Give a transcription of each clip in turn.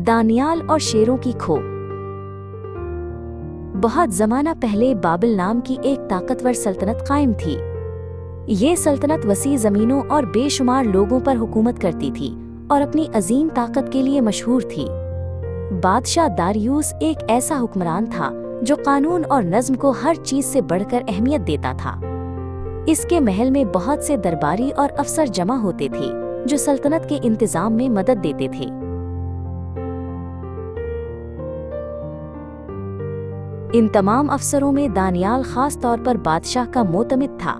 दानियाल और शेरों की खो। बहुत जमाना पहले बाबिल नाम की एक ताकतवर सल्तनत कायम थी। ये सल्तनत वसी जमीनों और बेशुमार लोगों पर हुकूमत करती थी और अपनी अजीम ताकत के लिए मशहूर थी। बादशाह दारियूस एक ऐसा हुक्मरान था जो कानून और नज्म को हर चीज से बढ़कर अहमियत देता था। इसके महल में बहुत से दरबारी और अफसर जमा होते थे जो सल्तनत के इंतजाम में मदद देते थे। इन तमाम अफसरों में दानियाल खास तौर पर बादशाह का मोतमिद था।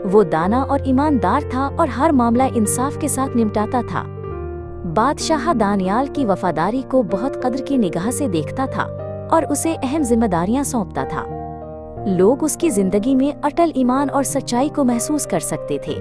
वो दाना और ईमानदार था और हर मामला इंसाफ के साथ निपटाता था। बादशाह दानियाल की वफादारी को बहुत कद्र की निगाह से देखता था और उसे अहम जिम्मेदारियां सौंपता था। लोग उसकी जिंदगी में अटल ईमान और सच्चाई को महसूस कर सकते थे।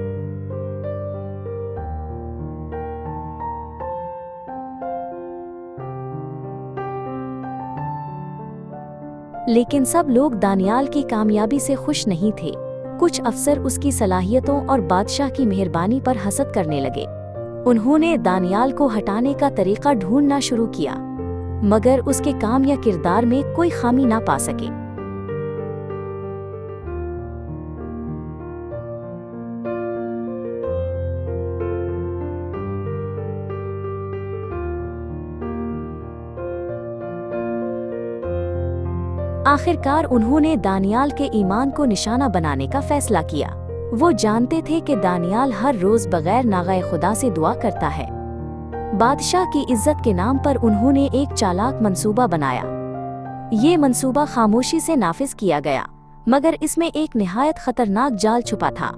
लेकिन सब लोग दानियाल की कामयाबी से खुश नहीं थे। कुछ अफसर उसकी सलाहियतों और बादशाह की मेहरबानी पर हसद करने लगे। उन्होंने दानियाल को हटाने का तरीका ढूंढना शुरू किया, मगर उसके काम या किरदार में कोई खामी ना पा सके। आखिरकार उन्होंने दानियाल के ईमान को निशाना बनाने का फैसला किया। वो जानते थे कि दानियाल हर रोज बगैर नागाए खुदा से दुआ करता है। बादशाह की इज्जत के नाम पर उन्होंने एक चालाक मंसूबा बनाया। ये मंसूबा खामोशी से नाफिज किया गया, मगर इसमें एक निहायत खतरनाक जाल छुपा था।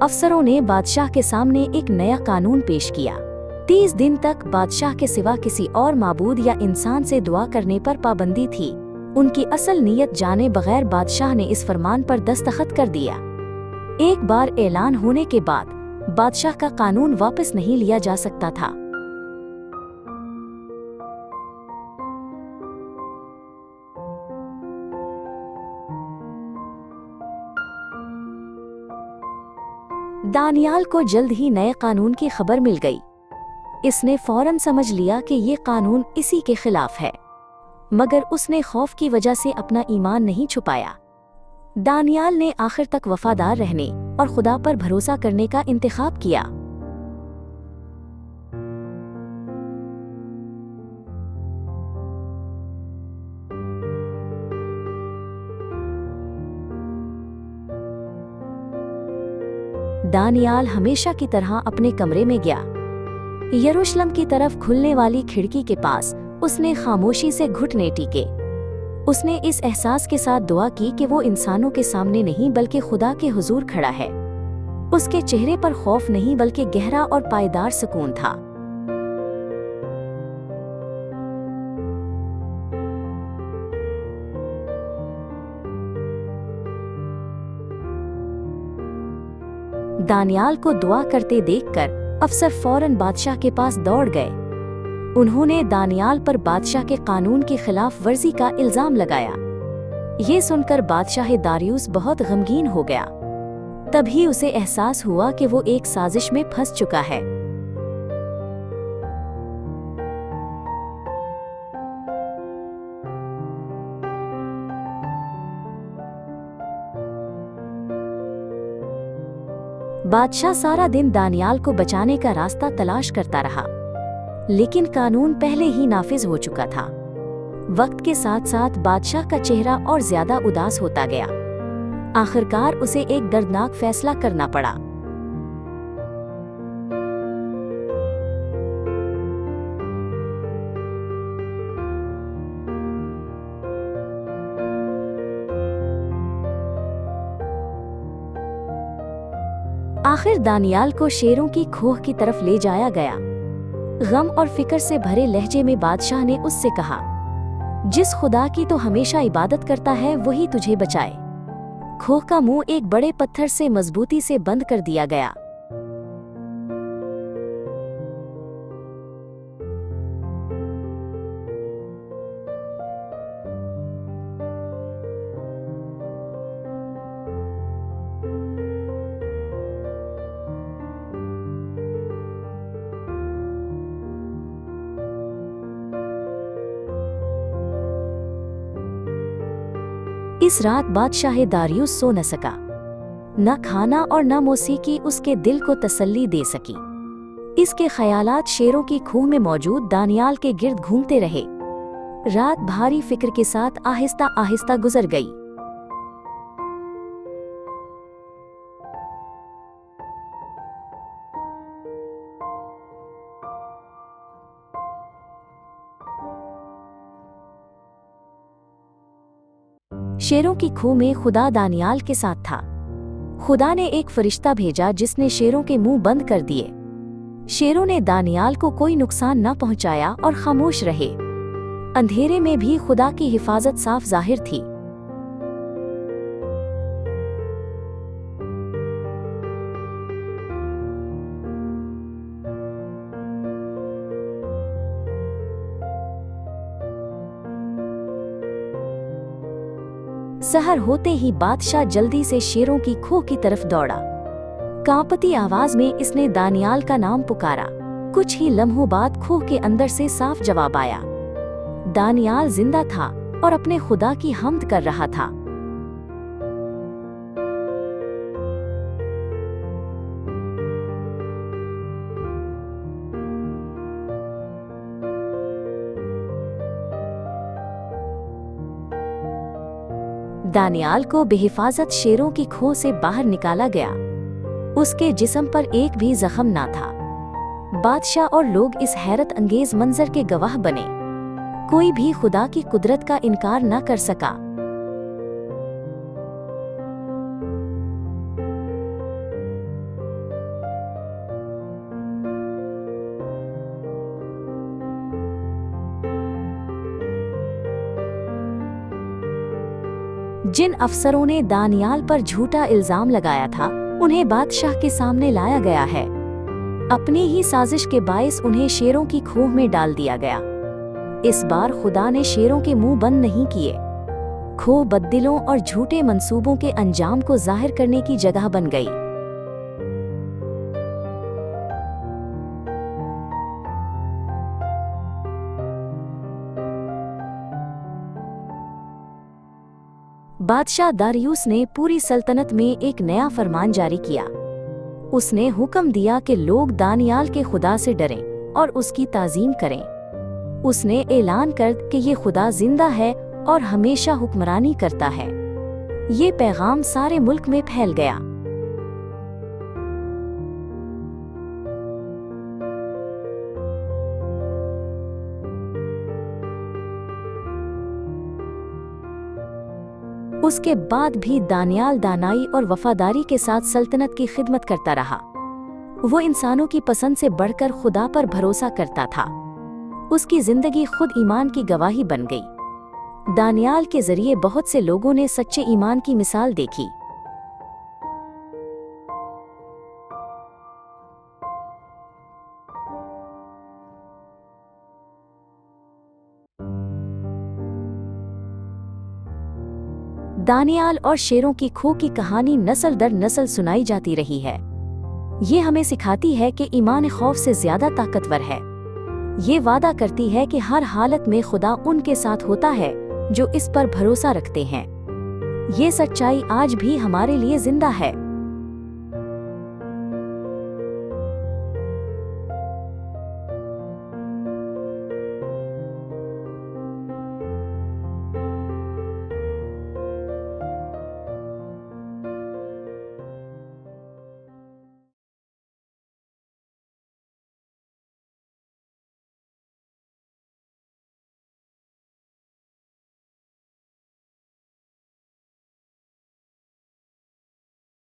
अफसरों ने बादशाह के सामने एक नया कानून पेश किया। 30 दिन तक बादशाह के सिवा किसी और माबूद या इंसान से दुआ करने पर पाबंदी थी। उनकी असल नीयत जाने बगैर बादशाह ने इस फरमान पर दस्तखत कर दिया। एक बार ऐलान होने के बाद बादशाह का कानून वापस नहीं लिया जा सकता था। दानियाल को जल्द ही नए कानून की खबर मिल गई। इसने फौरन समझ लिया कि ये कानून इसी के खिलाफ है, मगर उसने खौफ की वजह से अपना ईमान नहीं छुपाया। दानियाल ने आखिर तक वफादार रहने और खुदा पर भरोसा करने का इंतखाब किया। दानियाल हमेशा की तरह अपने कमरे में गया। यरूशलेम की तरफ खुलने वाली खिड़की के पास उसने खामोशी से घुटने टेके। उसने इस एहसास के साथ दुआ की कि वो इंसानों के सामने नहीं बल्कि खुदा के हुजूर खड़ा है। उसके चेहरे पर खौफ नहीं बल्कि गहरा और पायदार सुकून था। दानियाल को दुआ करते देखकर अफसर फौरन बादशाह के पास दौड़ गए। उन्होंने दानियाल पर बादशाह के कानून की खिलाफ वर्जी का इल्जाम लगाया। ये सुनकर बादशाह दारियूस बहुत गमगीन हो गया। तभी उसे एहसास हुआ कि वो एक साजिश में फंस चुका है। बादशाह सारा दिन दानियाल को बचाने का रास्ता तलाश करता रहा, लेकिन कानून पहले ही नाफिज हो चुका था। वक्त के साथ साथ बादशाह का चेहरा और ज्यादा उदास होता गया। आखिरकार उसे एक दर्दनाक फैसला करना पड़ा। आखिर दानियाल को शेरों की खोह की तरफ ले जाया गया। गम और फिक्र से भरे लहजे में बादशाह ने उससे कहा, जिस खुदा की तो हमेशा इबादत करता है वही तुझे बचाए। खोह का मुंह एक बड़े पत्थर से मजबूती से बंद कर दिया गया। इस रात बादशाह दारियुस सो न सका। न खाना और न मौसीकी उसके दिल को तसल्ली दे सकी। इसके ख्यालात शेरों की खूह में मौजूद दानियाल के गिर्द घूमते रहे। रात भारी फिक्र के साथ आहिस्ता आहिस्ता गुजर गई। शेरों की खूह में खुदा दानियाल के साथ था। खुदा ने एक फरिश्ता भेजा जिसने शेरों के मुंह बंद कर दिए। शेरों ने दानियाल को कोई नुकसान न पहुंचाया और खामोश रहे। अंधेरे में भी खुदा की हिफाजत साफ जाहिर थी। सहर होते ही बादशाह जल्दी से शेरों की खूह की तरफ दौड़ा। कांपती आवाज में इसने दानियाल का नाम पुकारा। कुछ ही लम्हों बाद खूह के अंदर से साफ जवाब आया। दानियाल जिंदा था और अपने खुदा की हम्द कर रहा था। दानियाल को बेहिफाजत शेरों की खूह से बाहर निकाला गया। उसके जिस्म पर एक भी जख्म ना था। बादशाह और लोग इस हैरत अंगेज मंजर के गवाह बने। कोई भी खुदा की कुदरत का इनकार न कर सका। जिन अफसरों ने दानियाल पर झूठा इल्जाम लगाया था, उन्हें बादशाह के सामने लाया गया है। अपनी ही साजिश के बायस उन्हें शेरों की खूह में डाल दिया गया। इस बार खुदा ने शेरों के मुंह बंद नहीं किए। खूह बददिलों और झूठे मंसूबों के अंजाम को जाहिर करने की जगह बन गई। बादशाह दारियुस ने पूरी सल्तनत में एक नया फरमान जारी किया। उसने हुक्म दिया कि लोग दानियाल के खुदा से डरें और उसकी ताज़ीम करें। उसने ऐलान कर कि ये खुदा जिंदा है और हमेशा हुक्मरानी करता है। ये पैगाम सारे मुल्क में फैल गया। उसके बाद भी दानियाल दानाई और वफादारी के साथ सल्तनत की खिदमत करता रहा। वो इंसानों की पसंद से बढ़कर खुदा पर भरोसा करता था। उसकी जिंदगी खुद ईमान की गवाही बन गई। दानियाल के जरिए बहुत से लोगों ने सच्चे ईमान की मिसाल देखी। दानियाल और शेरों की खूह की कहानी नस्ल दर नस्ल सुनाई जाती रही है। ये हमें सिखाती है कि ईमान खौफ से ज्यादा ताकतवर है। ये वादा करती है कि हर हालत में खुदा उनके साथ होता है जो इस पर भरोसा रखते हैं। ये सच्चाई आज भी हमारे लिए जिंदा है।